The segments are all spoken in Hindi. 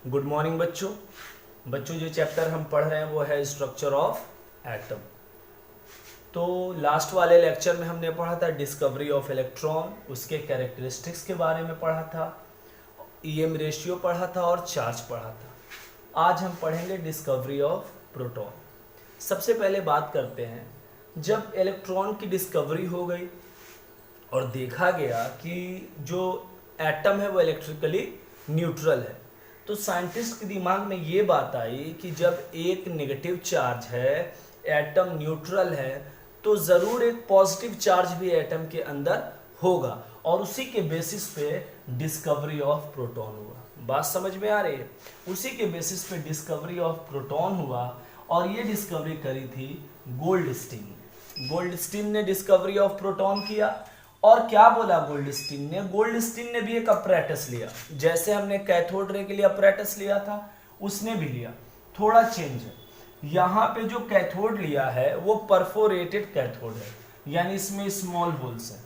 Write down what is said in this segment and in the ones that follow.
गुड मॉर्निंग बच्चों। जो चैप्टर हम पढ़ रहे हैं वो है स्ट्रक्चर ऑफ एटम। तो लास्ट वाले लेक्चर में हमने पढ़ा था डिस्कवरी ऑफ इलेक्ट्रॉन, उसके कैरेक्टरिस्टिक्स के बारे में पढ़ा था, ईएम रेशियो पढ़ा था और चार्ज पढ़ा था। आज हम पढ़ेंगे डिस्कवरी ऑफ प्रोटॉन। सबसे पहले बात करते हैं, जब इलेक्ट्रॉन की डिस्कवरी हो गई और देखा गया कि जो एटम है वो इलेक्ट्रिकली न्यूट्रल है, तो साइंटिस्ट के दिमाग में ये बात आई कि जब एक नेगेटिव चार्ज है, एटम न्यूट्रल है, तो ज़रूर एक पॉजिटिव चार्ज भी एटम के अंदर होगा, और उसी के बेसिस पे डिस्कवरी ऑफ प्रोटॉन हुआ। बात समझ में आ रही है? उसी के बेसिस पे डिस्कवरी ऑफ प्रोटॉन हुआ, और ये डिस्कवरी करी थी गोल्डस्टीन ने। गोल्डस्टीन ने डिस्कवरी ऑफ प्रोटॉन किया। और क्या बोला गोल्डस्टीन ने? गोल्डस्टीन ने भी एक अपरेटस लिया, जैसे हमने कैथोड रे के लिए अपरेटस लिया था, उसने भी लिया। थोड़ा चेंज है, यहाँ पे जो कैथोड लिया है वो परफोरेटेड कैथोड है, यानी इसमें स्मॉल होल्स है।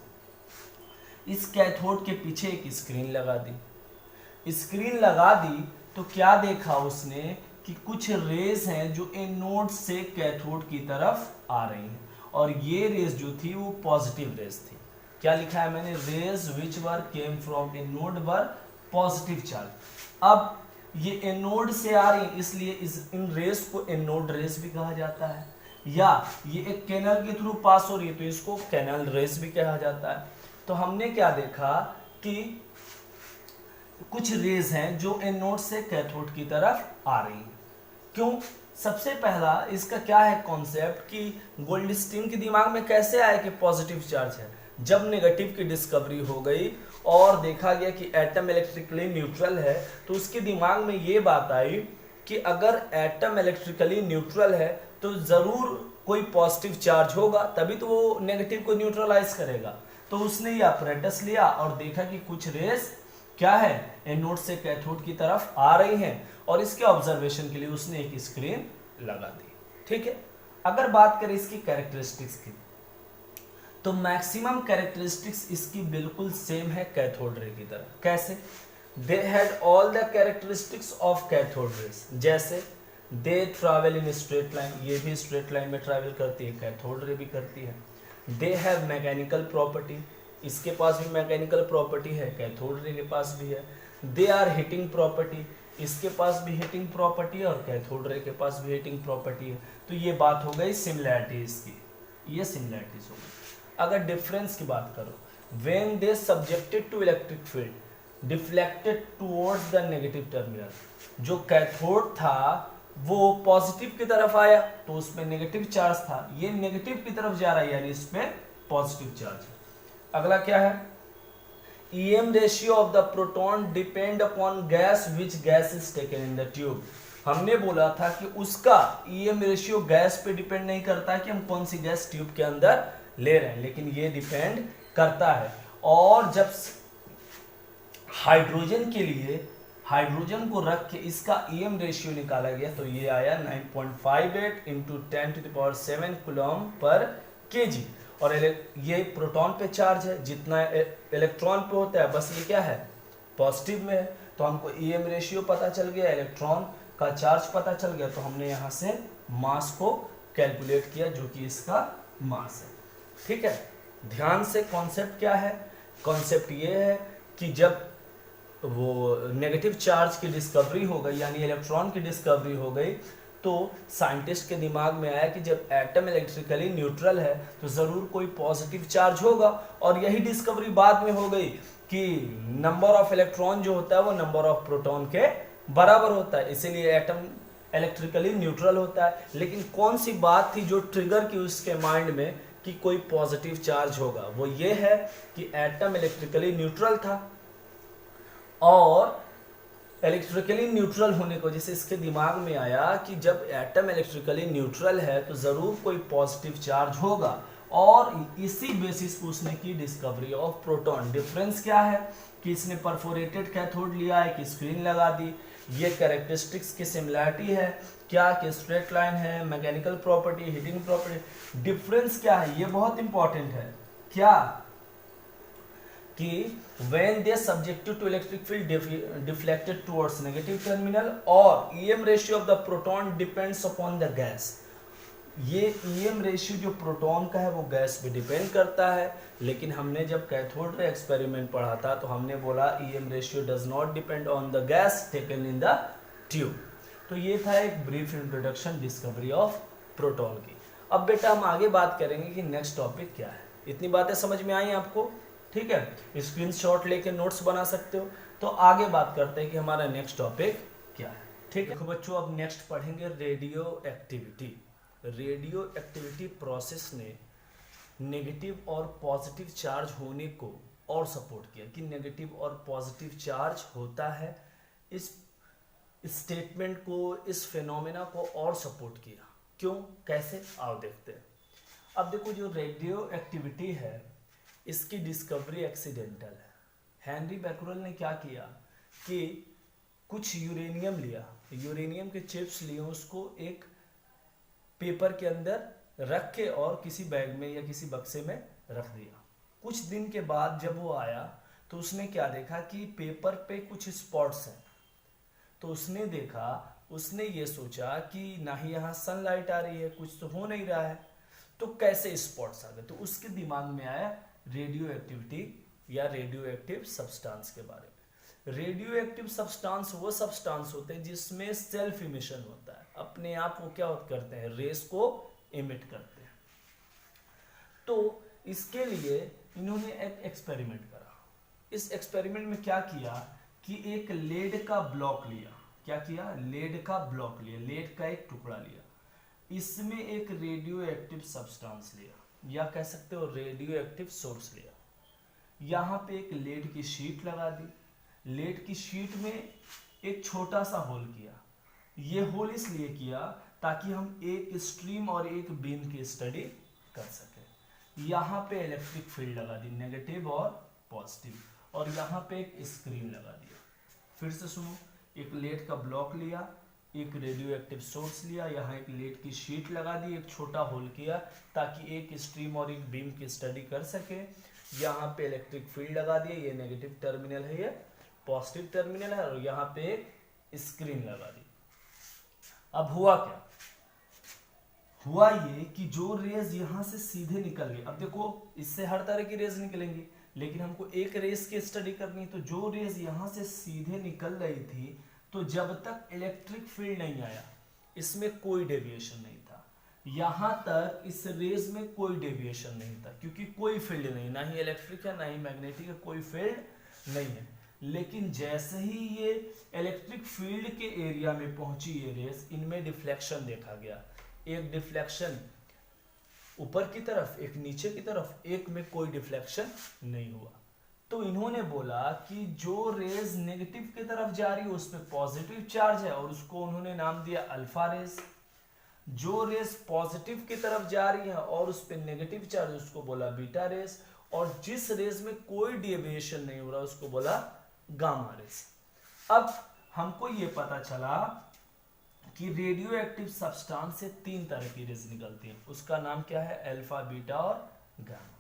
इस कैथोड के पीछे एक स्क्रीन लगा दी। स्क्रीन लगा दी तो क्या देखा उसने कि कुछ रेज हैं जो एनोड से कैथोड की तरफ आ रही हैं, और ये रेज जो थी वो पॉजिटिव रेज थी। क्या लिखा है मैंने? Rays which were came from anode were positive charge. अब ये एनोड से आ रही, इसलिए इन रेज को एनोड रेज भी कहा जाता है, या ये एक कैनल के थ्रू पास हो रही है तो इसको कैनल रेज भी कहा जाता है। तो हमने क्या देखा कि कुछ रेज हैं जो एनोड से कैथोड की तरफ आ रही हैं। क्यों? सबसे पहला इसका क्या है कॉन्सेप्ट कि गोल्डस्टीन के दिमाग में कैसे आया कि पॉजिटिव चार्ज है। जब नेगेटिव की डिस्कवरी हो गई और देखा गया कि एटम इलेक्ट्रिकली न्यूट्रल है, तो उसके दिमाग में ये बात आई कि अगर एटम इलेक्ट्रिकली न्यूट्रल है तो ज़रूर कोई पॉजिटिव चार्ज होगा, तभी तो वो नेगेटिव को न्यूट्रलाइज करेगा। तो उसने ये अपरेटस लिया और देखा कि कुछ रेस क्या है, एनोड से कैथोड की तरफ आ रही हैं, और इसके ऑब्जर्वेशन के लिए उसने एक स्क्रीन लगा दी। ठीक है। अगर बात करें इसकी कैरेक्टरिस्टिक्स की, तो मैक्सिमम कैरेक्टरिस्टिक्स इसकी बिल्कुल सेम है कैथोड रे की तरह। कैसे? They had all the characteristics of cathode rays. जैसे they travel in straight line, ये भी स्ट्रेट लाइन में ट्रैवल करती है, कैथोड रे भी करती है। दे हैव मैकेनिकल प्रॉपर्टी, इसके पास भी मैकेनिकल प्रॉपर्टी है, कैथोड रे के पास भी है। दे आर हीटिंग प्रॉपर्टी, इसके पास भी हीटिंग प्रॉपर्टी है और कैथोड रे के पास भी हीटिंग प्रॉपर्टी है। तो ये बात हो गई सिमिलैरिटीज की, ये सिमिलैरिटीज हो गई। अगर डिफरेंस की बात करो, when they subjected to electric field deflected towards the negative terminal. जो कैथोड था वो पॉजिटिव की तरफ आया तो उसमें नेगेटिव चार्ज था, ये नेगेटिव की तरफ जा रहा है, यानी इसमें पॉजिटिव चार्ज है। अगला क्या है? EM ratio of the proton depend upon gas which gas is taken in the tube. हमने बोला था कि उसका ईएम रेशियो गैस पे डिपेंड नहीं करता है कि हम कौन सी गैस ट्यूब के अंदर ले रहे हैं, लेकिन ये डिपेंड करता है। और जब हाइड्रोजन के लिए हाइड्रोजन को रख के इसका ईएम रेशियो निकाला गया तो ये आया 9.58 इंटू 10⁷ कूलम पर केजी। और ये प्रोटॉन पे चार्ज है, जितना इलेक्ट्रॉन पे होता है बस ये क्या है, पॉजिटिव में है। तो हमको ईएम रेशियो पता चल गया, इलेक्ट्रॉन का चार्ज पता चल गया, तो हमने यहाँ से मास को कैलकुलेट किया जो कि इसका मास है। ठीक है। ध्यान से कॉन्सेप्ट क्या है? कॉन्सेप्ट ये है कि जब वो नेगेटिव चार्ज की डिस्कवरी हो गई, यानी इलेक्ट्रॉन की डिस्कवरी हो गई, तो साइंटिस्ट के दिमाग में आया कि जब एटम इलेक्ट्रिकली न्यूट्रल है तो ज़रूर कोई पॉजिटिव चार्ज होगा। और यही डिस्कवरी बाद में हो गई कि नंबर ऑफ इलेक्ट्रॉन जो होता है वो नंबर ऑफ प्रोटॉन के बराबर होता है, इसीलिए एटम इलेक्ट्रिकली न्यूट्रल होता है। लेकिन कौन सी बात थी जो ट्रिगर की उसके माइंड में कि कोई पॉजिटिव चार्ज होगा? वो ये है कि एटम इलेक्ट्रिकली न्यूट्रल था, और इलेक्ट्रिकली न्यूट्रल होने को जैसे इसके दिमाग में आया कि जब एटम इलेक्ट्रिकली न्यूट्रल है तो ज़रूर कोई पॉजिटिव चार्ज होगा, और इसी बेसिस पर उसने की डिस्कवरी ऑफ प्रोटॉन। डिफरेंस क्या है कि इसने परफोरेटेड कैथोड लिया, एक स्क्रीन लगा दी। ये कैरेक्टरिस्टिक्स की सिमिलैरिटी है, क्या कि स्ट्रेट लाइन है, mechanical property, heating property. Difference क्या है? ये बहुत इंपॉर्टेंट है। क्या कि when they subjected to electric field deflected towards negative terminal or EM ratio of the proton depends upon the gas. ये EM रेशियो जो प्रोटॉन का है वो गैस पे डिपेंड करता है, लेकिन हमने जब कैथोड रे एक्सपेरिमेंट पढ़ा था तो हमने बोला EM ratio does not depend on the gas taken in the tube. तो ये था एक brief introduction discovery of proton की। अब बेटा हम आगे बात करेंगे कि नेक्स्ट टॉपिक क्या है। इतनी बातें समझ में आई आपको? ठीक है, स्क्रीनशॉट लेके नोट्स बना सकते हो। तो आगे बात करते हैं कि हमारा नेक्स्ट टॉपिक क्या है। ठीक है, देखो बच्चों, अब नेक्स्ट पढ़ेंगे radio activity. Radio activity process ने नेगेटिव और पॉजिटिव चार्ज होने को और सपोर्ट किया कि नेगेटिव और पॉजिटिव चार्ज होता है। इस स्टेटमेंट को, इस फिनोमेना को और सपोर्ट किया। क्यों, कैसे, आओ देखते हैं। अब देखो, जो रेडियो एक्टिविटी है इसकी डिस्कवरी एक्सीडेंटल है। हेनरी बैकरेल ने क्या किया कि कुछ यूरेनियम लिया, यूरेनियम के चिप्स लिए, उसको एक पेपर के अंदर रख के और किसी बैग में या किसी बक्से में रख दिया। कुछ दिन के बाद जब वो आया तो उसने क्या देखा कि पेपर पे कुछ स्पॉट्स हैं। तो उसने देखा, उसने ये सोचा कि ना ही यहाँ सनलाइट आ रही है, कुछ तो हो नहीं रहा है, तो कैसे स्पॉट्स आ गए। तो उसके दिमाग में आया रेडियो एक्टिविटी या रेडियो एक्टिव सब्सटेंस के बारे में। रेडियो एक्टिव सब्सटेंस वो सब्सटेंस होते हैं जिसमें सेल्फ इमिशन होता है, अपने आप वो क्या करते हैं, रेस को इमिट करते हैं। तो इसके लिए इन्होंने एक एक्सपेरिमेंट करा। इस एक्सपेरिमेंट में क्या किया कि एक लेड का ब्लॉक लिया। क्या किया, लेड का ब्लॉक लिया, लेड का एक टुकड़ा लिया, इसमें एक रेडियो एक्टिव सब्सटेंस लिया या कह सकते हो रेडियो एक्टिव सोर्स लिया। यहाँ पे एक लेड की शीट लगा दी, लेड की शीट में एक छोटा सा होल किया। ये होल इसलिए किया ताकि हम एक स्ट्रीम और एक बीम की स्टडी कर सके। यहाँ पे इलेक्ट्रिक फील्ड लगा दी, नेगेटिव और पॉजिटिव, और यहाँ पे एक स्क्रीन लगा दिया। फिर से सुनो, एक लेड का ब्लॉक लिया, एक रेडियो एक्टिव सोर्स लिया, यहाँ एक लेड की शीट लगा दी, एक छोटा होल किया ताकि एक स्ट्रीम और एक बीम की स्टडी कर सके। यहाँ पे इलेक्ट्रिक फील्ड लगा दिया, ये नेगेटिव टर्मिनल है, ये पॉजिटिव टर्मिनल है, और यहाँ पे एक स्क्रीन लगा दी। अब हुआ क्या, हुआ ये कि जो रेज यहाँ से सीधे निकल गई, अब देखो इससे हर तरह की रेज निकलेंगी, लेकिन हमको एक रेज की स्टडी करनी है। तो जो रेज यहाँ से सीधे निकल रही थी, तो जब तक इलेक्ट्रिक फील्ड नहीं आया इसमें कोई डेविएशन नहीं था। यहां तक इस रेज में कोई डेविएशन नहीं था क्योंकि कोई फील्ड नहीं, ना ही इलेक्ट्रिक है ना ही मैग्नेटिक है, कोई फील्ड नहीं है। लेकिन जैसे ही ये इलेक्ट्रिक फील्ड के एरिया में पहुंची ये रेज, इनमें डिफ्लेक्शन देखा गया। एक डिफ्लेक्शन ऊपर की तरफ, एक नीचे की तरफ, एक में कोई डिफ्लेक्शन नहीं हुआ। तो इन्होंने बोला कि जो रेज नेगेटिव की तरफ जा रही है उस पर पॉजिटिव चार्ज है और उसको उन्होंने नाम दिया अल्फा रेज। जो रेज पॉजिटिव की तरफ जा रही है और उस पर नेगेटिव चार्ज, उसको बोला बीटा रेज। और जिस रेज में कोई डेविएशन नहीं हो रहा उसको बोला गामा रेज। अब हमको ये पता चला कि रेडियो एक्टिव सब्सटेंस से तीन तरह की रेज निकलती है। उसका नाम क्या है, अल्फा, बीटा और गामा।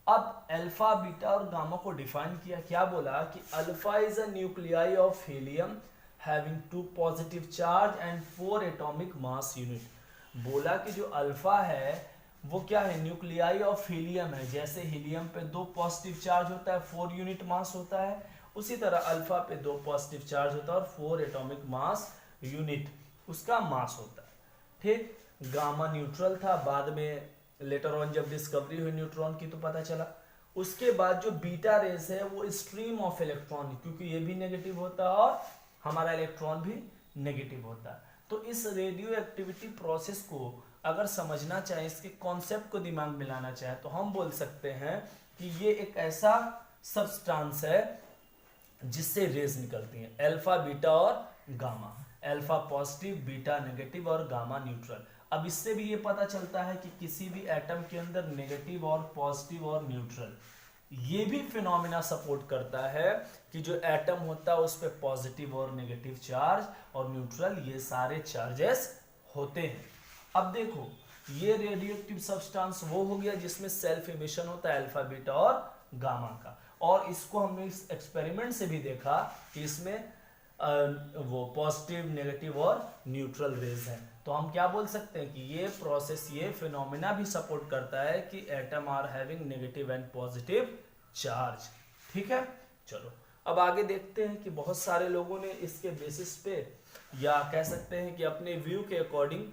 अब अल्फा, बीटा और गामा को डिफाइन किया। क्या बोला कि alpha is a nuclei of helium having 2 positive charge and 4 atomic mass unit. बोला कि जो अल्फा है वो क्या है, न्यूक्लियाई ऑफ हीलियम है। जैसे हीलियम पे 2 पॉजिटिव चार्ज होता है, 4 यूनिट मास होता है, उसी तरह अल्फा पे 2 पॉजिटिव चार्ज होता है और 4 एटॉमिक मास यूनिट उसका मास होता है। ठीक, गामा न्यूट्रल था, बाद में लेटर ऑन जब डिस्कवरी हुई न्यूट्रॉन की तो पता चला। उसके बाद जो बीटा रेस है वो स्ट्रीम ऑफ इलेक्ट्रॉन, क्योंकि ये भी नेगेटिव होता है और हमारा इलेक्ट्रॉन भी नेगेटिव होता है। तो इस रेडियो एक्टिविटी प्रोसेस को अगर समझना चाहे, इसके कॉन्सेप्ट को दिमाग में लाना चाहे, तो हम बोल सकते हैं कि ये एक ऐसा सब्सटेंस है जिससे रेज निकलती हैं, अल्फा, बीटा और gamma. Alpha positive, beta negative और गामा न्यूट्रल। अब इससे भी ये पता चलता है कि किसी भी एटम के अंदर नेगेटिव और पॉजिटिव और न्यूट्रल, ये भी फिनोमेना सपोर्ट करता है कि जो एटम होता है उस पे पॉजिटिव और नेगेटिव चार्ज और न्यूट्रल, ये सारे चार्जेस होते हैं। अब देखो, ये रेडियोएक्टिव सब्सटेंस वो हो गया जिसमें सेल्फ इमिशन होता है, अल्फा, बीटा और गामा का। और इसको हमने इस एक्सपेरिमेंट से भी देखा कि इसमें वो पॉजिटिव, नेगेटिव और न्यूट्रल रेज है। तो हम क्या बोल सकते हैं कि ये प्रोसेस, ये फिनोमेना भी सपोर्ट करता है कि atom are having negative and positive charge. ठीक है, चलो अब आगे देखते हैं कि बहुत सारे लोगों ने इसके बेसिस पे, या कह सकते हैं कि अपने व्यू के अकॉर्डिंग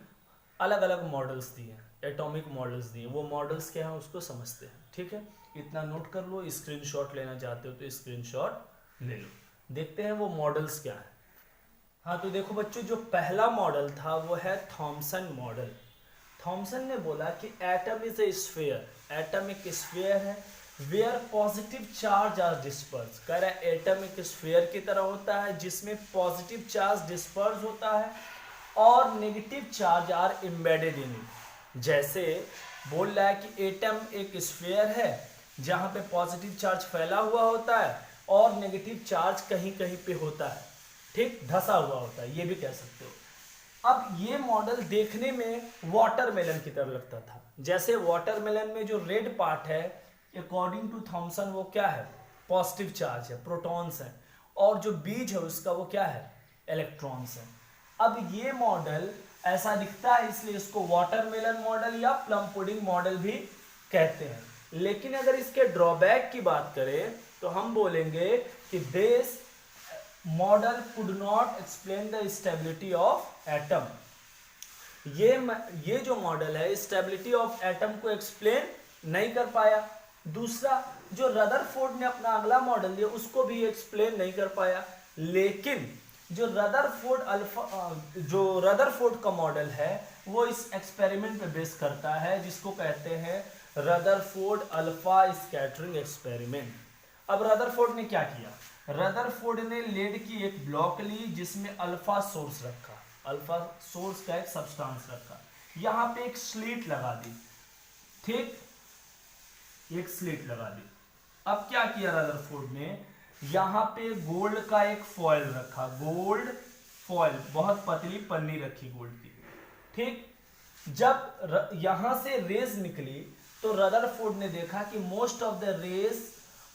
अलग अलग मॉडल्स दिए हैं, एटॉमिक मॉडल्स दिए। वो मॉडल्स क्या हैं उसको समझते हैं। ठीक है, इतना नोट कर लो, स्क्रीनशॉट लेना चाहते हो तो स्क्रीनशॉट ले लो। देखते हैं वो मॉडल्स क्या है। हाँ तो देखो बच्चों, जो पहला मॉडल था वो है थॉमसन मॉडल। थॉमसन ने बोला कि atom is a sphere, atom एक स्फीयर है where positive charge are disperse. कह रहा है एटम एक स्फीयर की तरह होता है जिसमें पॉजिटिव चार्ज डिस्पर्स होता है और negative charge are embedded in it. जैसे बोल रहा है कि एटम एक स्फीयर है जहां पे पॉजिटिव चार्ज फैला हुआ होता है और नेगेटिव चार्ज कहीं कहीं पे होता है, ठीक, धसा हुआ होता है, ये भी कह सकते हो। अब ये मॉडल देखने में वाटरमेलन की तरह लगता था। जैसे वाटरमेलन में जो रेड पार्ट है, अकॉर्डिंग टू थॉमसन वो क्या है, पॉजिटिव चार्ज है, प्रोटॉन्स है, और जो बीज है उसका वो क्या है, इलेक्ट्रॉन्स है। अब ये मॉडल ऐसा दिखता है इसलिए इसको वाटरमेलन मॉडल या प्लम पुडिंग मॉडल भी कहते हैं। लेकिन अगर इसके ड्रॉबैक की बात करें तो हम बोलेंगे कि this model could not explain the stability of atom. ये जो मॉडल है स्टेबिलिटी ऑफ एटम को एक्सप्लेन नहीं कर पाया। दूसरा, जो रदरफोर्ड ने अपना अगला मॉडल दिया उसको भी एक्सप्लेन नहीं कर पाया। लेकिन जो रदरफोर्ड का मॉडल है वो इस एक्सपेरिमेंट पे बेस करता है जिसको कहते हैं रदरफोर्ड अल्फा स्कैटरिंग एक्सपेरिमेंट। अब रदरफोर्ड ने क्या किया, रदरफोर्ड ने लेड की एक ब्लॉक ली जिसमें अल्फा सोर्स रखा, अल्फा सोर्स का एक सब्सटेंस रखा, यहां पे एक स्लीट लगा दी, ठीक, एक स्लीट लगा दी। अब क्या किया रदरफोर्ड ने, यहां पे गोल्ड का एक फॉयल रखा, गोल्ड फॉयल, बहुत पतली पन्नी रखी गोल्ड की, ठीक। जब यहां से रेज निकली तो रदरफोर्ड ने देखा कि most of the rays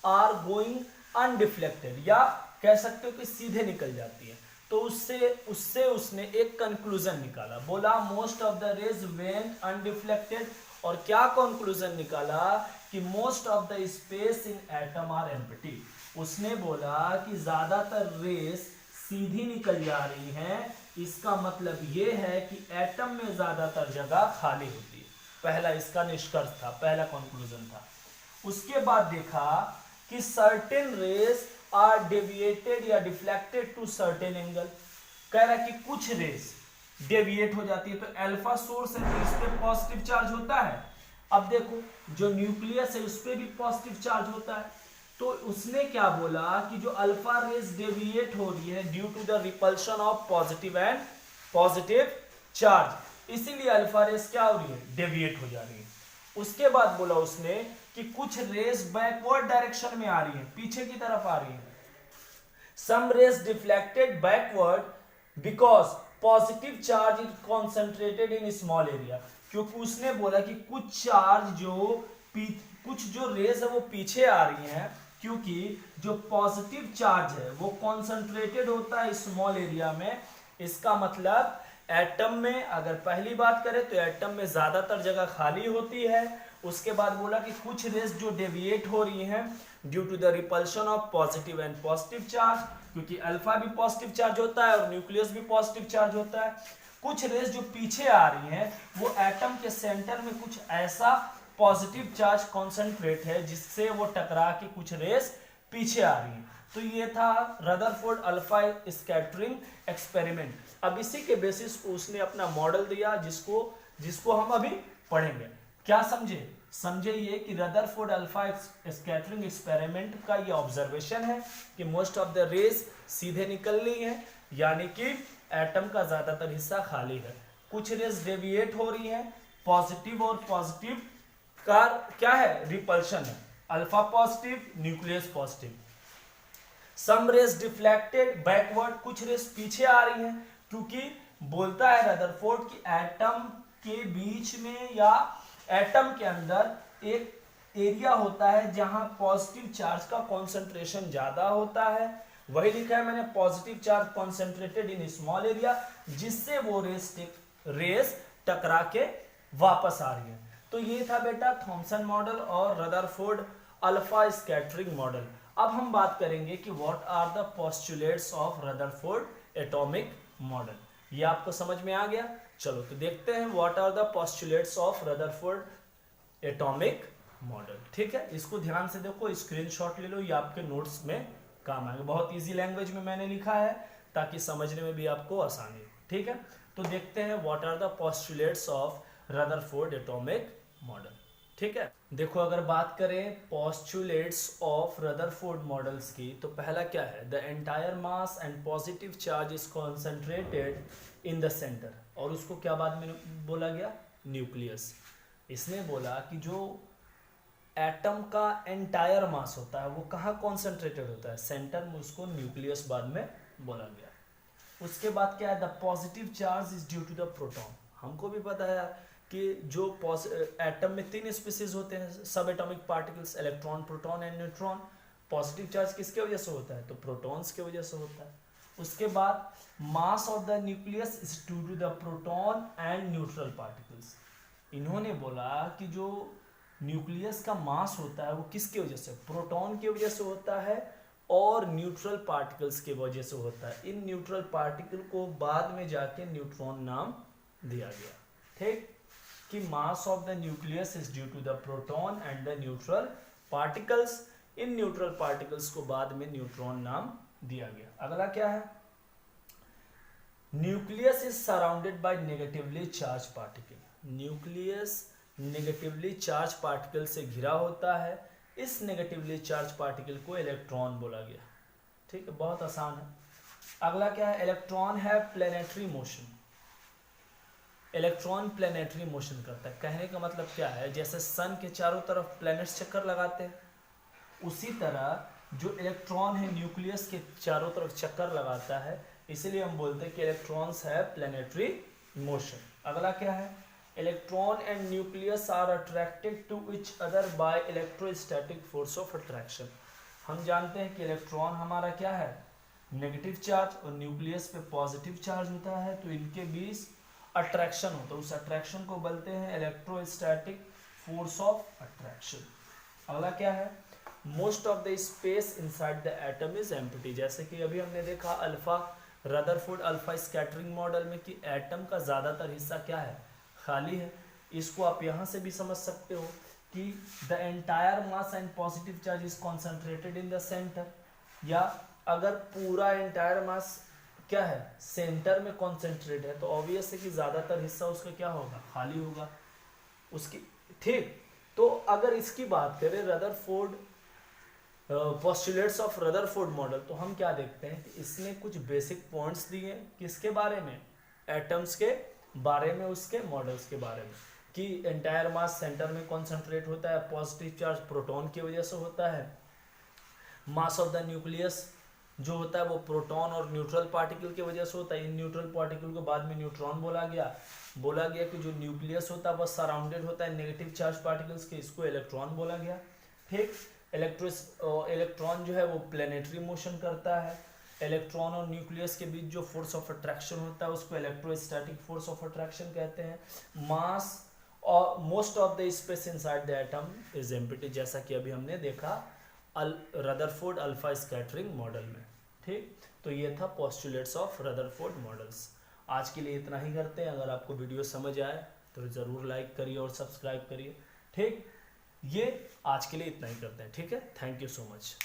are going undeflected, या कह सकते हो कि सीधे निकल जाती है। तो उससे उसने एक कंक्लूजन निकाला, बोला most of the rays went undeflected, और क्या कंक्लूजन निकाला कि most of the space in atom are empty. उसने बोला कि ज्यादातर रेज सीधी निकल जा रही हैं, इसका मतलब ये है कि एटम में ज्यादातर जगह खाली होती है। पहला इसका निष्कर्ष था, पहला कंक्लूजन था। उसके बाद देखा कि सर्टेन रेज आर डेविएटेड या डिफ्लेक्टेड टू सर्टेन एंगल। कह रहा है कि कुछ रेज डेविएट हो जाती है, तो अल्फा सोर्स है तो इस पे पॉजिटिव चार्ज होता है। अब देखो जो न्यूक्लियस है उस पे भी पॉजिटिव चार्ज होता है। तो उसने क्या बोला कि जो अल्फा रेज डेविएट हो रही है due to the repulsion of positive and positive charge, इसीलिए अल्फा रेज क्या हो रही है, डेविएट हो जा रही है। उसके बाद बोला उसने कि कुछ रेज बैकवर्ड डायरेक्शन में आ रही है, पीछे की तरफ आ रही है। Some rays deflected backward because positive charge is concentrated in small area, क्योंकि उसने बोला कि कुछ चार्ज कुछ जो रेज है वो पीछे आ रही हैं क्योंकि जो पॉजिटिव चार्ज है वो कॉन्सेंट्रेटेड होता है स्मॉल एरिया में। इसका मतलब एटम में अगर पहली बात करें तो एटम में ज्यादातर जगह खाली होती है। उसके बाद बोला कि कुछ रेज जो डेविएट हो रही हैं due to the repulsion of positive and positive charge, क्योंकि अल्फा भी पॉजिटिव चार्ज होता है और न्यूक्लियस भी पॉजिटिव चार्ज होता है। कुछ रेज जो पीछे आ रही हैं वो एटम के सेंटर में कुछ ऐसा पॉजिटिव चार्ज कॉन्सेंट्रेट है जिससे वो टकरा के कुछ रेज पीछे आ रही हैं। तो ये था रदरफोर्ड अल्फा स्कैटरिंग एक्सपेरिमेंट। अब इसी के बेसिस पे उसने अपना मॉडल दिया जिसको हम अभी पढ़ेंगे। क्या समझे ये कि रदरफोर्ड अल्फा स्कैटरिंग एक्सपेरिमेंट का ये ऑब्जर्वेशन है कि मोस्ट ऑफ द रेज सीधे निकल रही हैं, यानी कि एटम का ज्यादातर हिस्सा खाली है। कुछ रेज डेविएट हो रही हैं, पॉजिटिव और पॉजिटिव का क्या है, रिपल्शन है, अल्फा पॉजिटिव न्यूक्लियस पॉजिटिव। सम रेज डिफ्लेक्टेड बैकवर्ड, कुछ रेज पीछे आ रही हैं, क्योंकि बोलता है रदरफोर्ड कि एटम के बीच में या एटम के अंदर एक एरिया होता है जहां पॉजिटिव चार्ज का कॉन्सेंट्रेशन ज्यादा होता है, वही लिखा है मैंने, positive charge concentrated in small area, जिससे वो रेस टकरा के वापस आ रही है। तो ये था बेटा थॉमसन मॉडल और रदरफोर्ड अल्फा स्कैटरिंग मॉडल। अब हम बात करेंगे कि what are the postulates of Rutherford atomic model. ये आपको समझ में आ गया? चलो तो देखते हैं what are the postulates of Rutherford atomic model. ठीक है, इसको ध्यान से देखो, स्क्रीनशॉट ले लो, ये आपके नोट्स में काम आएगा। बहुत इजी लैंग्वेज में मैंने लिखा है ताकि समझने में भी आपको आसानी हो। ठीक है, तो देखते हैं what are the postulates of Rutherford atomic model. ठीक है, देखो अगर बात करें पोस्टुलेट्स ऑफ रदरफोर्ड मॉडल्स की, तो पहला क्या है? The entire mass and positive charge is concentrated in the centre. और उसको क्या बाद में बोला गया? न्यूक्लियस। इसने बोला कि जो एटम का एंटायर मास होता है वो कहाँ कॉन्सेंट्रेटेड होता है? सेंटर में, उसको न्यूक्लियस बाद में बोला गया। उसके बाद क्या है? The positive charge is due to the proton. हमको भी पता है कि जो एटम में 3 स्पीसीज होते हैं सब atomic particles, electron, proton and neutron. Positive charge किसके वजह से होता है? तो प्रोटॉन्स के वजह से होता है। उसके बाद mass of the nucleus is due to the proton and neutral particles. इन्होंने बोला कि जो न्यूक्लियस का मास होता है वो किसकी वजह से? प्रोटॉन की वजह से होता है और न्यूट्रल पार्टिकल्स की वजह से होता है। इन न्यूट्रल पार्टिकल को बाद में जाके न्यूट्रॉन नाम दिया गया। ठीक, कि mass of the nucleus is due to the proton and the neutral particles. इन न्यूट्रल पार्टिकल्स को बाद में न्यूट्रॉन नाम दिया गया। अगला क्या है? Nucleus is surrounded by negatively charge particle. Nucleus negatively charge particle से घिरा होता है। इस नेगेटिवली चार्ज पार्टिकल को इलेक्ट्रॉन बोला गया। ठीक है, बहुत आसान है। अगला क्या है? इलेक्ट्रॉन है planetary motion. Electron planetary motion करता है। कहने का मतलब क्या है? जैसे सन के चारों तरफ प्लैनेट्स चक्कर लगाते हैं, उसी तरह जो इलेक्ट्रॉन है न्यूक्लियस के चारों तरफ चक्कर लगाता है, इसीलिए हम बोलते हैं कि इलेक्ट्रॉन्स है प्लेनेटरी मोशन। अगला क्या है? Electron and nucleus are attracted to each other by electrostatic force of attraction. हम जानते हैं कि इलेक्ट्रॉन हमारा क्या है? नेगेटिव चार्ज, और न्यूक्लियस पे पॉजिटिव चार्ज होता है, तो इनके बीच अट्रैक्शन होता है। उस अट्रैक्शन को बोलते हैं इलेक्ट्रोस्टैटिक फोर्स ऑफ अट्रैक्शन। अगला क्या है? Most of the space inside the atom is empty. जैसे कि अभी हमने देखा alpha Rutherford alpha scattering model में कि एटम का ज़्यादातर हिस्सा क्या है? खाली है। इसको आप यहाँ से भी समझ सकते हो कि the entire mass and positive charge is concentrated in the centre, या अगर पूरा एंटायर मास क्या है? सेंटर में कॉन्सेंट्रेट है, तो ऑब्वियस है कि ज्यादातर हिस्सा उसका क्या होगा? खाली होगा उसकी। ठीक, तो अगर इसकी बात करें Rutherford postulates of Rutherford model, तो हम क्या देखते हैं कि इसने कुछ बेसिक पॉइंट्स दिए किसके बारे में? एटम्स के बारे में, उसके मॉडल्स के बारे में, कि एंटायर मास सेंटर में कॉन्सेंट्रेट होता है, पॉजिटिव चार्ज प्रोटॉन की वजह से होता है, मास ऑफ द न्यूक्लियस जो होता है वो प्रोटॉन और न्यूट्रल पार्टिकल की वजह से होता है। इन न्यूट्रल पार्टिकल को बाद में न्यूट्रॉन बोला गया कि जो न्यूक्लियस होता है वह सराउंडेड होता है नेगेटिव चार्ज पार्टिकल्स के, इसको इलेक्ट्रॉन बोला गया। ठीक, इलेक्ट्रॉन जो है वो प्लेनेटरी मोशन करता है। इलेक्ट्रॉन और न्यूक्लियस के बीच जो फोर्स ऑफ अट्रैक्शन होता है उसको इलेक्ट्रोस्टैटिक फोर्स ऑफ अट्रैक्शन कहते हैं। मास और most of the space inside the atom is empty, जैसा कि अभी हमने देखा रदरफोर्ड अल्फा स्कैटरिंग मॉडल में। ठीक, तो ये था पोस्टुलेट्स ऑफ रदरफोर्ड मॉडल्स। आज के लिए इतना ही करते हैं। अगर आपको वीडियो समझ आए तो ज़रूर लाइक करिए और सब्सक्राइब करिए। ठीक, ये आज के लिए इतना ही करते हैं। ठीक है, थैंक यू सो मच।